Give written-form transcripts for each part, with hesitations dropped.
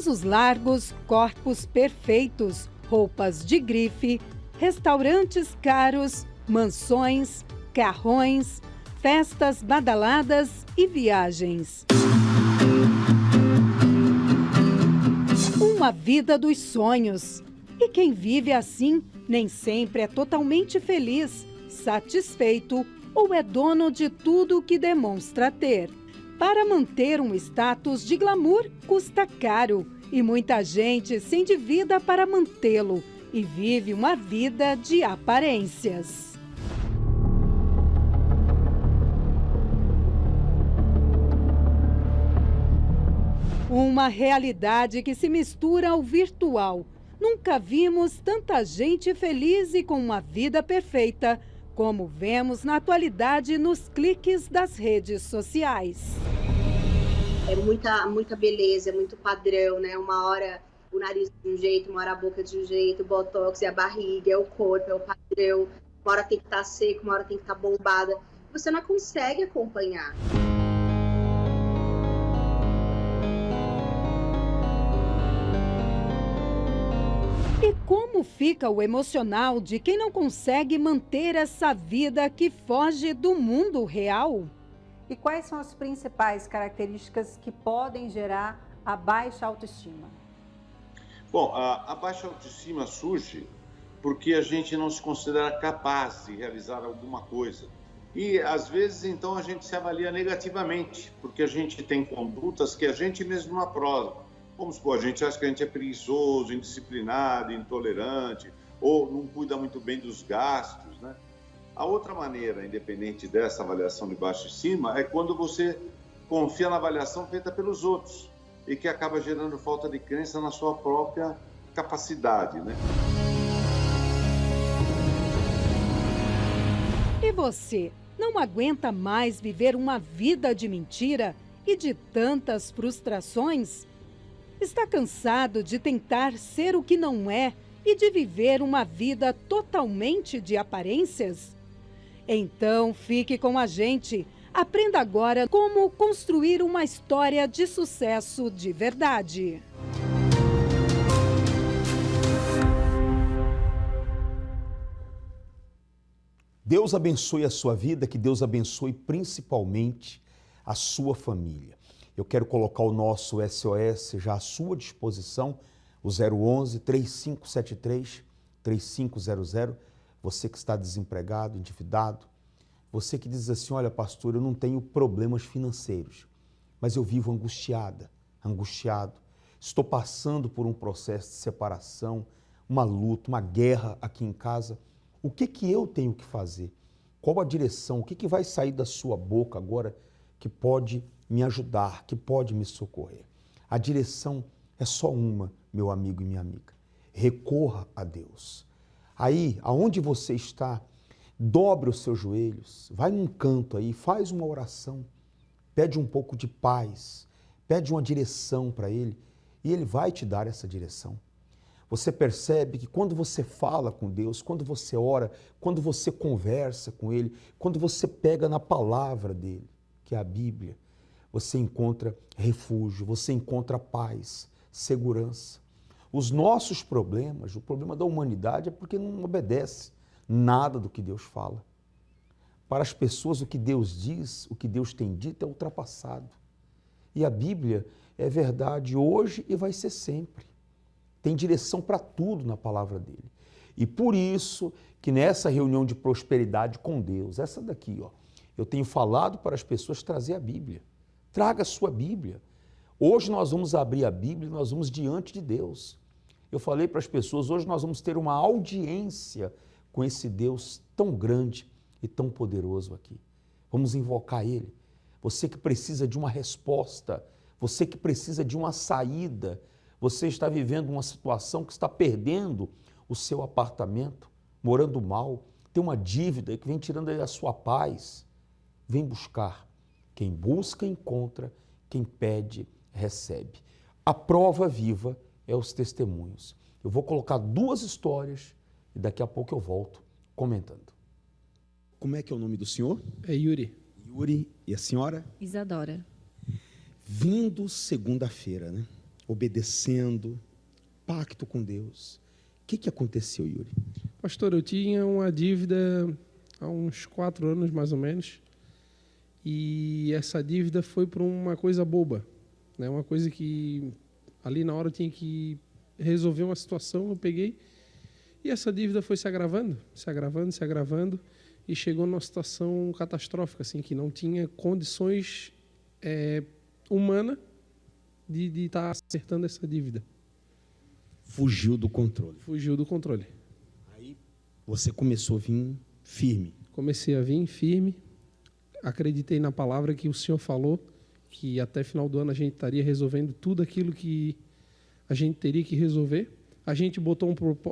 Sorrisos largos, corpos perfeitos, roupas de grife, restaurantes caros, mansões, carrões, festas badaladas e viagens. Uma vida dos sonhos. E quem vive assim nem sempre é totalmente feliz, satisfeito ou é dono de tudo que demonstra ter. Para manter um status de glamour custa caro e muita gente se endivida para mantê-lo e vive uma vida de aparências. Uma realidade que se mistura ao virtual. Nunca vimos tanta gente feliz e com uma vida perfeita, como vemos na atualidade nos cliques das redes sociais. É muita beleza, muito padrão, né? Uma hora o nariz de um jeito, uma hora a boca de um jeito, o botox, a barriga, é o corpo, é o padrão. Uma hora tem que estar seco, uma hora tem que estar bombada. Você não consegue acompanhar. E como fica o emocional de quem não consegue manter essa vida que foge do mundo real? E quais são as principais características que podem gerar a baixa autoestima? Bom, a baixa autoestima surge porque a gente não se considera capaz de realizar alguma coisa. E, às vezes, então, a gente se avalia negativamente, porque a gente tem condutas que a gente mesmo não aprova. Vamos supor, a gente acha que a gente é preguiçoso, indisciplinado, intolerante, ou não cuida muito bem dos gastos, né? A outra maneira, independente dessa avaliação de baixa estima, é quando você confia na avaliação feita pelos outros e que acaba gerando falta de crença na sua própria capacidade, né? E você, não aguenta mais viver uma vida de mentira e de tantas frustrações? Está cansado de tentar ser o que não é e de viver uma vida totalmente de aparências? Então, fique com a gente. Aprenda agora como construir uma história de sucesso de verdade. Deus abençoe a sua vida, que Deus abençoe principalmente a sua família. Eu quero colocar o nosso SOS já à sua disposição, o 011 3573 3500. Você que está desempregado, endividado, você que diz assim, olha pastor, eu não tenho problemas financeiros, mas eu vivo angustiado, estou passando por um processo de separação, uma luta, uma guerra aqui em casa. O que eu tenho que fazer? Qual a direção? O que vai sair da sua boca agora que pode me ajudar, que pode me socorrer? A direção é só uma, meu amigo e minha amiga. Recorra a Deus. Aí, aonde você está, dobre os seus joelhos, vai num canto aí, faz uma oração, pede um pouco de paz, pede uma direção para Ele e Ele vai te dar essa direção. Você percebe que quando você fala com Deus, quando você ora, quando você conversa com Ele, quando você pega na palavra dEle, que é a Bíblia, você encontra refúgio, você encontra paz, segurança. Os nossos problemas, o problema da humanidade é porque não obedece nada do que Deus fala. Para as pessoas, o que Deus diz, o que Deus tem dito é ultrapassado. E a Bíblia é verdade hoje e vai ser sempre. Tem direção para tudo na palavra dele. E por isso que nessa reunião de prosperidade com Deus, essa daqui, ó, eu tenho falado para as pessoas trazer a Bíblia. Traga a sua Bíblia. Hoje nós vamos abrir a Bíblia e nós vamos diante de Deus. Eu falei para as pessoas, hoje nós vamos ter uma audiência com esse Deus tão grande e tão poderoso aqui. Vamos invocar Ele. Você que precisa de uma resposta, você que precisa de uma saída, você está vivendo uma situação que está perdendo o seu apartamento, morando mal, tem uma dívida que vem tirando a sua paz. Vem buscar. Quem busca, encontra. Quem pede, recebe. A prova viva é os testemunhos. Eu vou colocar 2 histórias e daqui a pouco eu volto comentando. Como é que é o nome do senhor? É Yuri. Yuri. E a senhora? Isadora. Vindo segunda-feira, né? obedecendo, pacto com Deus. O que aconteceu, Yuri? Pastor, eu tinha uma dívida há uns 4 anos, mais ou menos, e essa dívida foi por uma coisa boba, né? Uma coisa que ali na hora eu tinha que resolver uma situação, eu peguei, e essa dívida foi se agravando, e chegou numa situação catastrófica, assim, que não tinha condições humanas de estar acertando essa dívida. Fugiu do controle. Fugiu do controle. Aí você começou a vir firme. Comecei a vir firme, acreditei na palavra que o Senhor falou, que até final do ano a gente estaria resolvendo tudo aquilo que a gente teria que resolver. A gente botou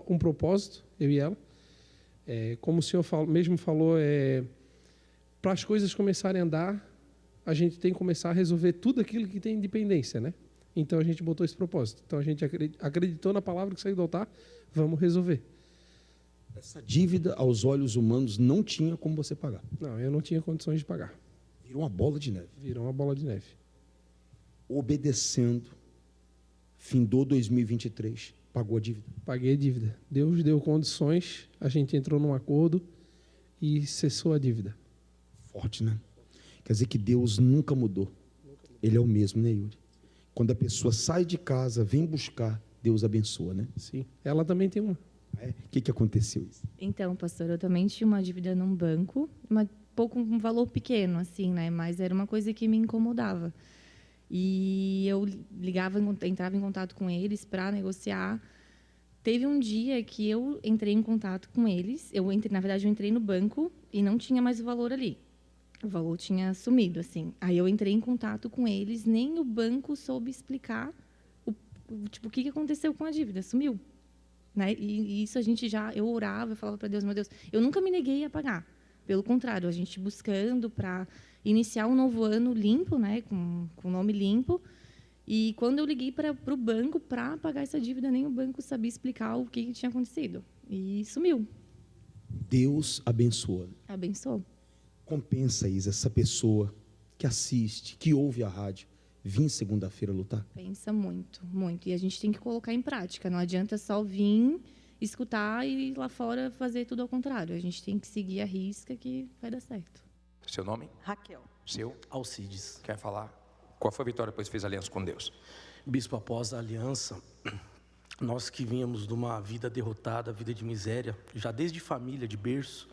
um propósito, eu e ela. Como o Senhor mesmo falou, para as coisas começarem a andar, a gente tem que começar a resolver tudo aquilo que tem dependência, né? Então a gente botou esse propósito. Então a gente acreditou na palavra que saiu do altar, vamos resolver. Essa dívida, aos olhos humanos, não tinha como você pagar. Não, eu não tinha condições de pagar. Virou uma bola de neve. Virou uma bola de neve. Obedecendo, findou 2023, pagou a dívida. Paguei a dívida. Deus deu condições, a gente entrou num acordo e cessou a dívida. Forte, né? Quer dizer que Deus nunca mudou. Ele é o mesmo, né, Yuri? Quando a pessoa sai de casa, vem buscar, Deus abençoa, né? Sim. Ela também tem uma. O que aconteceu isso? Então, pastor, eu também tinha uma dívida num banco, um valor pequeno, assim, né? Mas era uma coisa que me incomodava. E eu entrava em contato com eles para negociar. Teve um dia que eu entrei em contato com eles. Na verdade, eu entrei no banco e não tinha mais o valor ali. O valor tinha sumido, assim. Aí eu entrei em contato com eles, nem o banco soube explicar o que aconteceu com a dívida, sumiu. Né? E isso eu orava, eu falava para Deus, meu Deus, eu nunca me neguei a pagar. Pelo contrário, a gente buscando para iniciar um novo ano limpo, né, com o nome limpo. E quando eu liguei para o banco para pagar essa dívida, nem o banco sabia explicar o que tinha acontecido. E sumiu. Deus abençoou. Abençoou. Compensa, Isa, essa pessoa que assiste, que ouve a rádio, vir segunda-feira lutar? Pensa muito, muito. E a gente tem que colocar em prática. Não adianta só vir, escutar e lá fora fazer tudo ao contrário. A gente tem que seguir a risca que vai dar certo. Seu nome? Raquel. Seu? Alcides. Quer falar? Qual foi a vitória depois que fez aliança com Deus? Bispo, após a aliança, nós que vínhamos de uma vida derrotada, vida de miséria, já desde família, de berço,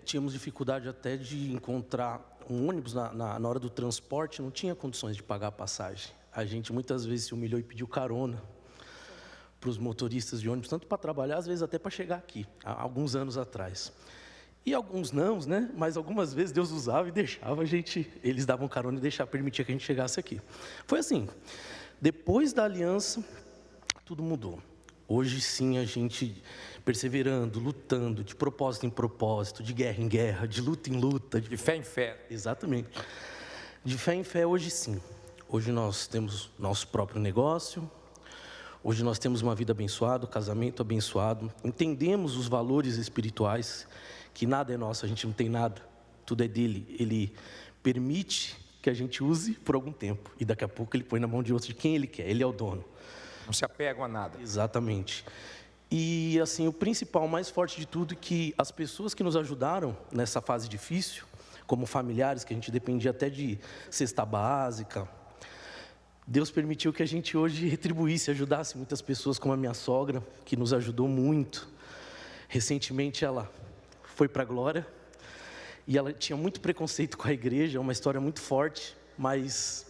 tínhamos dificuldade até de encontrar um ônibus na hora do transporte, não tinha condições de pagar a passagem. A gente muitas vezes se humilhou e pediu carona para os motoristas de ônibus, tanto para trabalhar, às vezes até para chegar aqui, há alguns anos atrás. E alguns não, né? Mas algumas vezes Deus usava e deixava a gente, eles davam carona e permitia que a gente chegasse aqui. Foi assim, depois da aliança, tudo mudou. Hoje sim a gente perseverando, lutando, de propósito em propósito, de guerra em guerra, de luta em luta. De fé em fé. Exatamente. De fé em fé hoje sim. Hoje nós temos nosso próprio negócio, hoje nós temos uma vida abençoada, um casamento abençoado, entendemos os valores espirituais, que nada é nosso, a gente não tem nada, tudo é dele. Ele permite que a gente use por algum tempo, e daqui a pouco ele põe na mão de outro, de quem ele quer, ele é o dono. Não se apegam a nada. Exatamente. E assim, o principal, mais forte de tudo, é que as pessoas que nos ajudaram nessa fase difícil, como familiares, que a gente dependia até de cesta básica, Deus permitiu que a gente hoje retribuísse, ajudasse muitas pessoas, como a minha sogra, que nos ajudou muito. Recentemente ela foi para a Glória, e ela tinha muito preconceito com a igreja, uma história muito forte, mas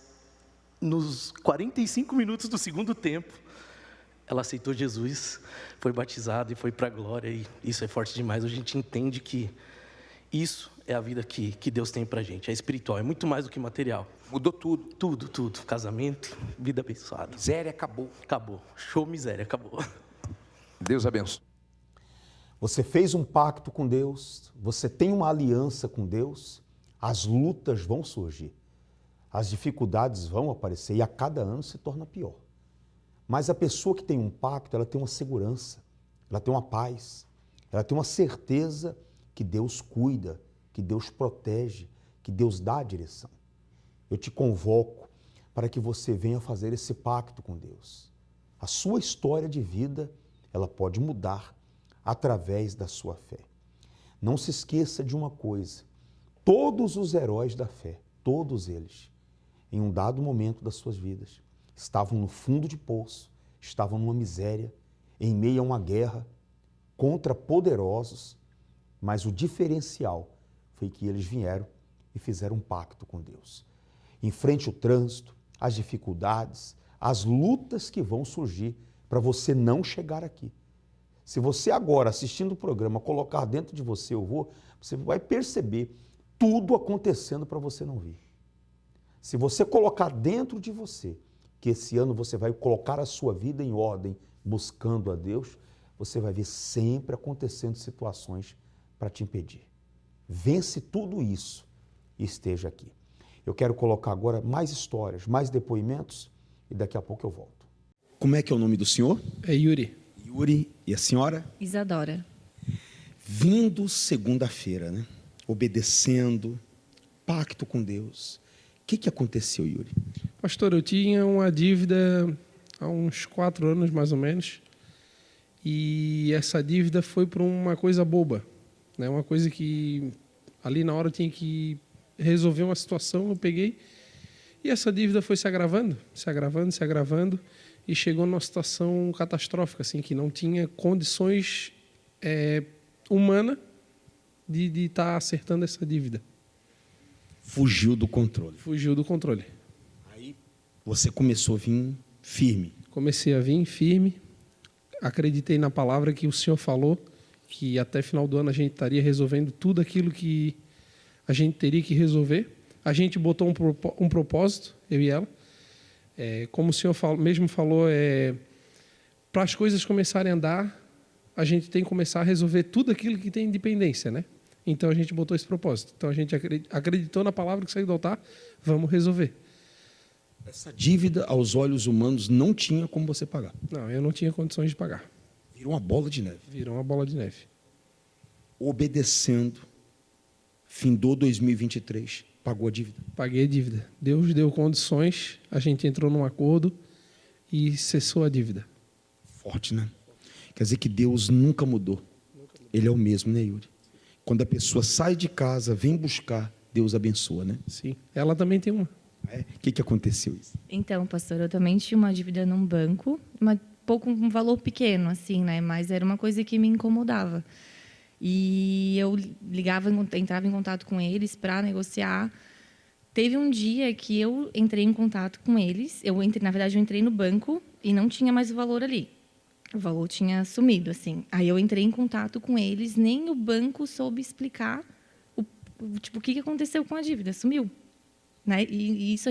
nos 45 minutos do segundo tempo, ela aceitou Jesus, foi batizada e foi para a glória, e isso é forte demais. A gente entende que isso é a vida que Deus tem para a gente, é espiritual, é muito mais do que material. Mudou tudo. Tudo, casamento, vida abençoada. Miséria acabou. Acabou, show miséria, acabou. Deus abençoe. Você fez um pacto com Deus, você tem uma aliança com Deus, as lutas vão surgir, as dificuldades vão aparecer e a cada ano se torna pior. Mas a pessoa que tem um pacto, ela tem uma segurança, ela tem uma paz, ela tem uma certeza que Deus cuida, que Deus protege, que Deus dá a direção. Eu te convoco para que você venha fazer esse pacto com Deus. A sua história de vida, ela pode mudar através da sua fé. Não se esqueça de uma coisa: todos os heróis da fé, todos eles, em um dado momento das suas vidas, estavam no fundo de poço, estavam numa miséria, em meio a uma guerra, contra poderosos, mas o diferencial foi que eles vieram e fizeram um pacto com Deus. Enfrente o trânsito, as dificuldades, as lutas que vão surgir para você não chegar aqui. Se você agora, assistindo o programa, colocar dentro de você você vai perceber tudo acontecendo para você não vir. Se você colocar dentro de você que esse ano você vai colocar a sua vida em ordem, buscando a Deus, você vai ver sempre acontecendo situações para te impedir. Vence tudo isso e esteja aqui. Eu quero colocar agora mais histórias, mais depoimentos e daqui a pouco eu volto. Como é que é o nome do senhor? É Yuri. Yuri. E a senhora? Isadora. Vindo segunda-feira, né? Obedecendo, pacto com Deus. O que aconteceu, Yuri? Pastor, eu tinha uma dívida há uns 4 anos, mais ou menos, e essa dívida foi por uma coisa boba, né? Uma coisa que ali na hora eu tinha que resolver uma situação, eu peguei, e essa dívida foi se agravando, e chegou numa situação catastrófica, assim, que não tinha condições humanas de estar acertando essa dívida. Fugiu do controle. Fugiu do controle. Aí você começou a vir firme. Comecei a vir firme, acreditei na palavra que o Senhor falou, que até final do ano a gente estaria resolvendo tudo aquilo que a gente teria que resolver. A gente botou um propósito, eu e ela. Como o Senhor mesmo falou, para as coisas começarem a andar, a gente tem que começar a resolver tudo aquilo que tem dependência, né? Então a gente botou esse propósito. Então a gente acreditou na palavra que saiu do altar, vamos resolver. Essa dívida, aos olhos humanos, não tinha como você pagar. Não, eu não tinha condições de pagar. Virou uma bola de neve. Virou uma bola de neve. Obedecendo, findou 2023, pagou a dívida. Paguei a dívida. Deus deu condições, a gente entrou num acordo e cessou a dívida. Forte, né? Quer dizer que Deus nunca mudou. Ele é o mesmo, né, Yuri? Quando a pessoa sai de casa, vem buscar, Deus abençoa, né? Sim. Ela também tem uma. O que aconteceu isso? Então, pastor, eu também tinha uma dívida num banco, um valor pequeno, assim, né? Mas era uma coisa que me incomodava. E eu entrava em contato com eles para negociar. Teve um dia que eu entrei em contato com eles. Na verdade, eu entrei no banco e não tinha mais o valor ali. O valor tinha sumido, assim. Aí eu entrei em contato com eles, nem o banco soube explicar o que aconteceu com a dívida, sumiu. Né? E isso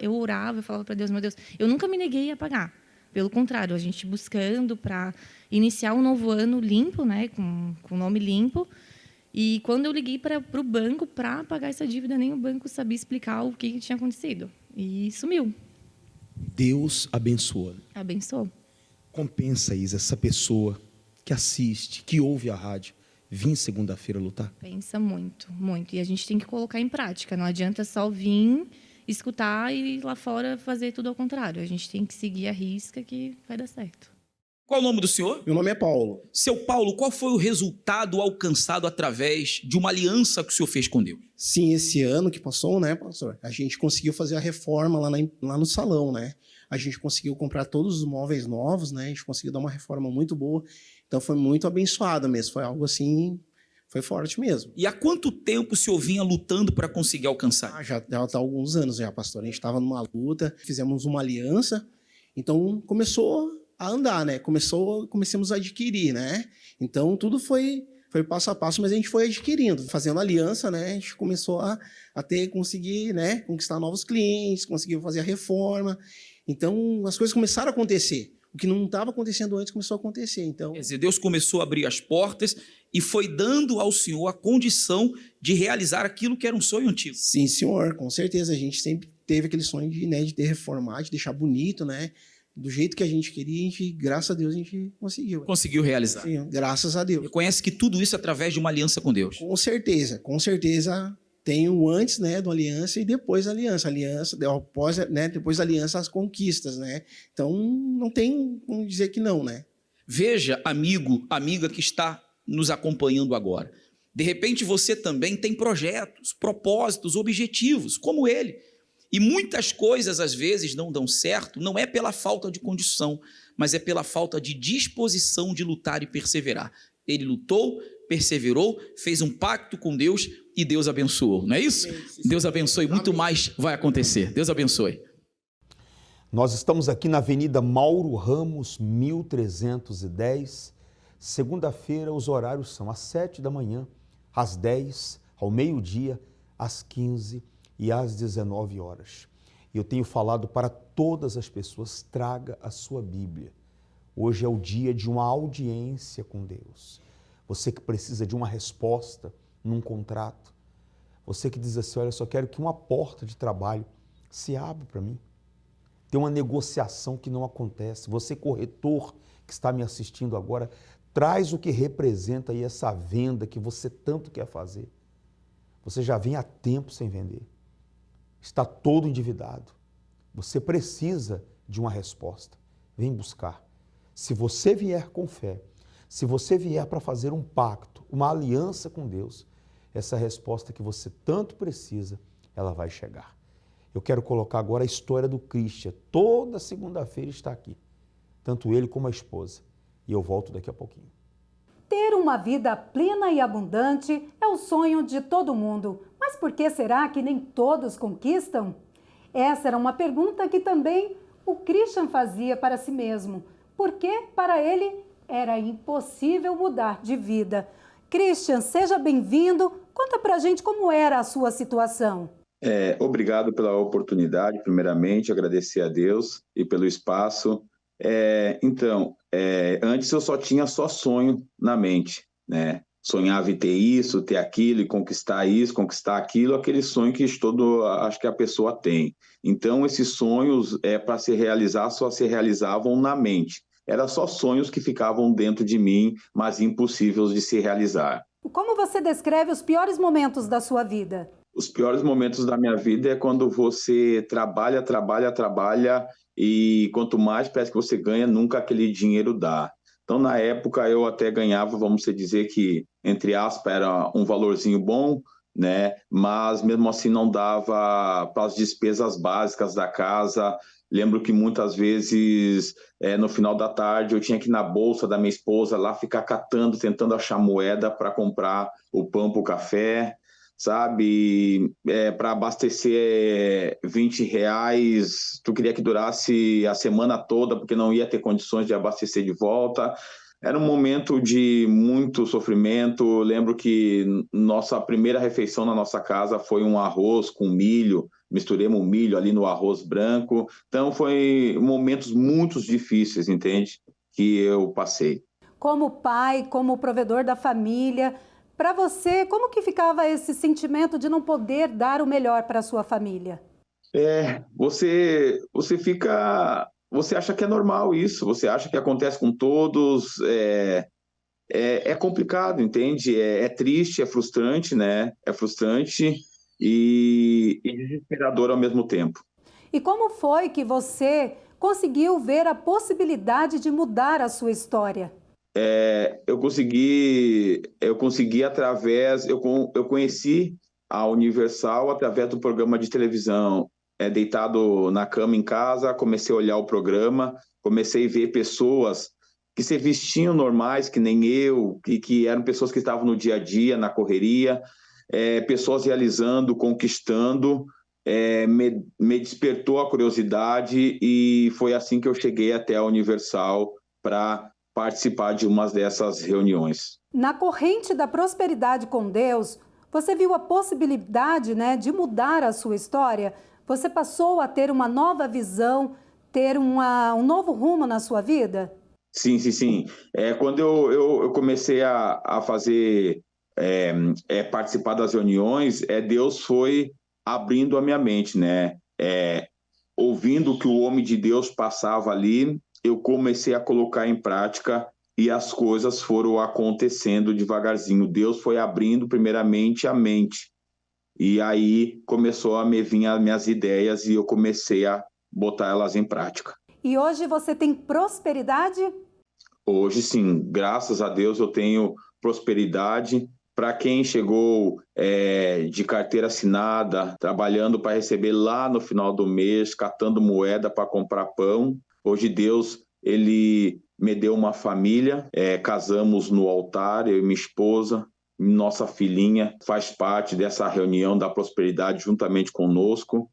eu orava, eu falava para Deus, meu Deus, eu nunca me neguei a pagar. Pelo contrário, a gente buscando para iniciar um novo ano limpo, né, com o nome limpo. E quando eu liguei para o banco para pagar essa dívida, nem o banco sabia explicar o que tinha acontecido. E sumiu. Deus abençoa. Abençoou. Compensa, Isa, essa pessoa que assiste, que ouve a rádio, vir segunda-feira lutar? Pensa muito, muito. E a gente tem que colocar em prática. Não adianta só vir, escutar e ir lá fora fazer tudo ao contrário. A gente tem que seguir a risca que vai dar certo. Qual é o nome do senhor? Meu nome é Paulo. Seu Paulo, qual foi o resultado alcançado através de uma aliança que o senhor fez com Deus? Sim, esse ano que passou, né, pastor? A gente conseguiu fazer a reforma lá no salão, né? A gente conseguiu comprar todos os móveis novos, né? A gente conseguiu dar uma reforma muito boa. Então foi muito abençoado mesmo. Foi algo assim, foi forte mesmo. E há quanto tempo o senhor vinha lutando para conseguir alcançar? Já há alguns anos já, pastor. A gente estava numa luta, fizemos uma aliança. Então começou a andar, né? Começamos a adquirir, né? Então tudo foi passo a passo, mas a gente foi adquirindo, fazendo aliança, né? A gente começou a conseguir, né? Conquistar novos clientes, conseguiu fazer a reforma. Então as coisas começaram a acontecer. O que não estava acontecendo antes começou a acontecer. Então, quer dizer, Deus começou a abrir as portas e foi dando ao senhor a condição de realizar aquilo que era um sonho antigo. Sim, senhor, com certeza. A gente sempre teve aquele sonho de ter reformado, de deixar bonito, né? Do jeito que a gente queria, graças a Deus, a gente conseguiu. Conseguiu realizar. Sim, graças a Deus. Reconhece que tudo isso é através de uma aliança com Deus. Com certeza Tem o antes, né, do aliança e depois da aliança. Aliança, após, né, depois da aliança, as conquistas, né? Então, não tem como dizer que não, né? Veja, amigo, amiga que está nos acompanhando agora. De repente você também tem projetos, propósitos, objetivos, como ele. E muitas coisas às vezes não dão certo, não é pela falta de condição, mas é pela falta de disposição de lutar e perseverar. Ele lutou, perseverou, fez um pacto com Deus e Deus abençoou, não é isso? Deus abençoe, muito mais vai acontecer. Deus abençoe. Nós estamos aqui na Avenida Mauro Ramos, 1310. Segunda-feira, os horários são às 7 da manhã, às 10, ao meio-dia, às 15 e às 19 horas. Eu tenho falado para todas as pessoas, traga a sua Bíblia. Hoje é o dia de uma audiência com Deus. Você que precisa de uma resposta num contrato. Você que diz assim, olha, eu só quero que uma porta de trabalho se abra para mim. Tem uma negociação que não acontece. Você, corretor que está me assistindo agora, traz o que representa aí essa venda que você tanto quer fazer. Você já vem há tempo sem vender. Está todo endividado. Você precisa de uma resposta. Vem buscar. Se você vier com fé, se você vier para fazer um pacto, uma aliança com Deus, essa resposta que você tanto precisa, ela vai chegar. Eu quero colocar agora a história do Christian. Toda segunda-feira está aqui, tanto ele como a esposa. E eu volto daqui a pouquinho. Ter uma vida plena e abundante é o sonho de todo mundo. Mas por que será que nem todos conquistam? Essa era uma pergunta que também o Christian fazia para si mesmo. Porque, para ele, era impossível mudar de vida. Christian, seja bem-vindo. Conta pra gente como era a sua situação. Obrigado pela oportunidade, primeiramente, agradecer a Deus e pelo espaço. Antes eu só tinha sonho na mente, né? Sonhava em ter isso, ter aquilo, e conquistar isso, conquistar aquilo, aquele sonho que acho que a pessoa tem. Então, esses sonhos, para se realizar, só se realizavam na mente. Eram só sonhos que ficavam dentro de mim, mas impossíveis de se realizar. Como você descreve os piores momentos da sua vida? Os piores momentos da minha vida é quando você trabalha, e quanto mais parece que você ganha, nunca aquele dinheiro dá. Então, na época, eu até ganhava, vamos dizer que, entre aspas, era um valorzinho bom, né? Mas, mesmo assim, não dava para as despesas básicas da casa. Lembro que, muitas vezes, no final da tarde, eu tinha que ir na bolsa da minha esposa lá, ficar catando, tentando achar moeda para comprar o pão para o café, sabe? Para abastecer R$20, tu queria que durasse a semana toda, porque não ia ter condições de abastecer de volta. Era um momento de muito sofrimento. Lembro que nossa primeira refeição na nossa casa foi um arroz com milho, misturemos o milho ali no arroz branco. Então, foi momentos muito difíceis, entende? Que eu passei. Como pai, como provedor da família, para você, como que ficava esse sentimento de não poder dar o melhor para a sua família? Você acha que é normal isso, você acha que acontece com todos, é complicado, entende? É triste, é frustrante, né? É frustrante e desesperador ao mesmo tempo. E como foi que você conseguiu ver a possibilidade de mudar a sua história? Eu conheci a Universal através do programa de televisão. Deitado na cama em casa, comecei a olhar o programa, comecei a ver pessoas que se vestiam normais, que nem eu, que eram pessoas que estavam no dia a dia, na correria, pessoas realizando, conquistando, me despertou a curiosidade e foi assim que eu cheguei até a Universal para participar de uma dessas reuniões. Na corrente da prosperidade com Deus, você viu a possibilidade, né, de mudar a sua história? Você passou a ter uma nova visão, ter um novo rumo na sua vida? Sim. Quando eu comecei a fazer, participar das reuniões, Deus foi abrindo a minha mente, né? Ouvindo o que o homem de Deus passava ali, eu comecei a colocar em prática e as coisas foram acontecendo devagarzinho. Deus foi abrindo primeiramente a mente. E aí começou a me vir as minhas ideias e eu comecei a botar elas em prática. E hoje você tem prosperidade? Hoje sim, graças a Deus eu tenho prosperidade. Para quem chegou de carteira assinada, trabalhando para receber lá no final do mês, catando moeda para comprar pão, hoje Deus, Ele me deu uma família, casamos no altar, eu e minha esposa, nossa filhinha faz parte dessa reunião da prosperidade juntamente conosco.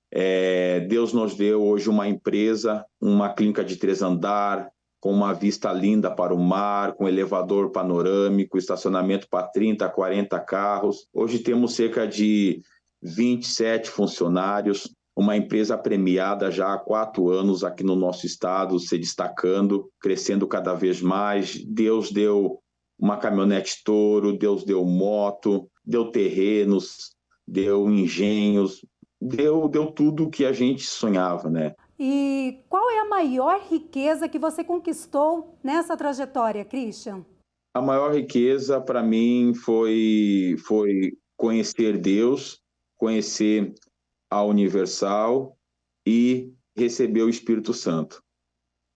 Deus nos deu hoje uma empresa, uma clínica de 3 andares, com uma vista linda para o mar, com elevador panorâmico, estacionamento para 30, 40 carros. Hoje temos cerca de 27 funcionários, uma empresa premiada já há 4 anos aqui no nosso estado, se destacando, crescendo cada vez mais. Deus deu uma caminhonete Toro, Deus deu moto, deu terrenos, deu engenhos, deu tudo o que a gente sonhava, né? E qual é a maior riqueza que você conquistou nessa trajetória, Christian? A maior riqueza para mim foi conhecer Deus, conhecer a Universal e receber o Espírito Santo.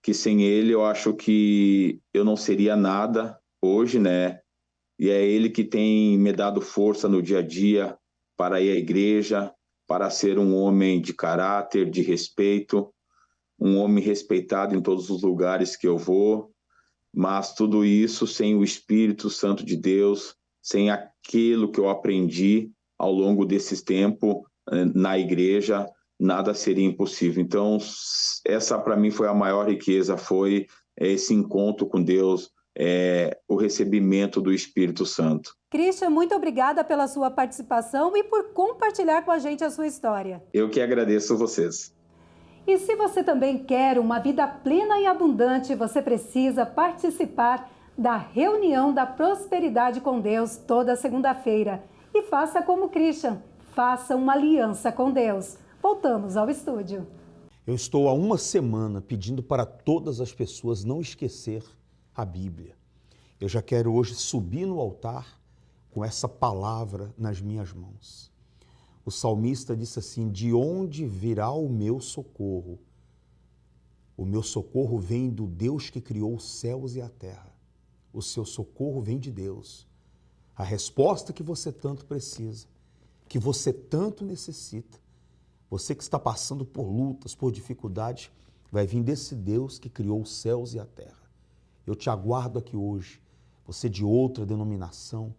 Que sem ele eu acho que eu não seria nada hoje, né? E é ele que tem me dado força no dia a dia para ir à igreja, para ser um homem de caráter, de respeito, um homem respeitado em todos os lugares que eu vou, mas tudo isso sem o Espírito Santo de Deus, sem aquilo que eu aprendi ao longo desses tempos na igreja, nada seria impossível. Então, essa para mim foi a maior riqueza, foi esse encontro com Deus, o recebimento do Espírito Santo. Christian, muito obrigada pela sua participação e por compartilhar com a gente a sua história. Eu que agradeço vocês. E se você também quer uma vida plena e abundante, você precisa participar da reunião da prosperidade com Deus toda segunda-feira. E faça como Christian, faça uma aliança com Deus. Voltamos ao estúdio. Eu estou há uma semana pedindo para todas as pessoas não esquecer a Bíblia. Eu já quero hoje subir no altar com essa palavra nas minhas mãos. O salmista disse assim: de onde virá o meu socorro? O meu socorro vem do Deus que criou os céus e a terra. O seu socorro vem de Deus. A resposta que você tanto precisa, que você tanto necessita, você que está passando por lutas, por dificuldades, vai vir desse Deus que criou os céus e a terra. Eu te aguardo aqui hoje, você de outra denominação,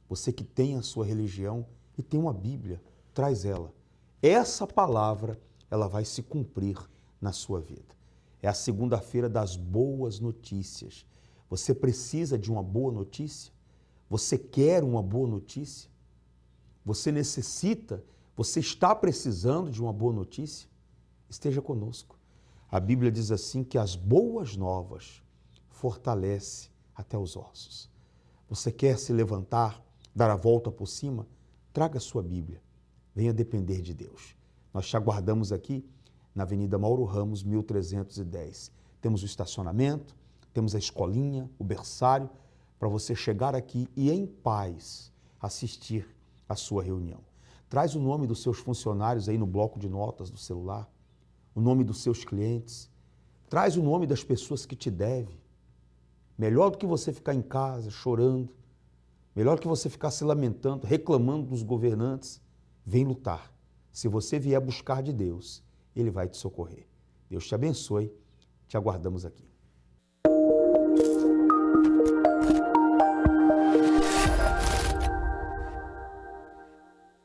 você que tem a sua religião e tem uma Bíblia, traz ela. Essa palavra, ela vai se cumprir na sua vida. É a segunda-feira das boas notícias. Você precisa de uma boa notícia? Você quer uma boa notícia? Você necessita, você está precisando de uma boa notícia? Esteja conosco. A Bíblia diz assim que as boas novas fortalece até os ossos. Você quer se levantar, dar a volta por cima? Traga a sua Bíblia. Venha depender de Deus. Nós te aguardamos aqui na Avenida Mauro Ramos, 1310. Temos o estacionamento, temos a escolinha, o berçário, para você chegar aqui e em paz assistir a sua reunião. Traz o nome dos seus funcionários aí no bloco de notas do celular, o nome dos seus clientes, traz o nome das pessoas que te devem. Melhor do que você ficar em casa chorando, melhor do que você ficar se lamentando, reclamando dos governantes, vem lutar. Se você vier buscar de Deus, Ele vai te socorrer. Deus te abençoe, te aguardamos aqui.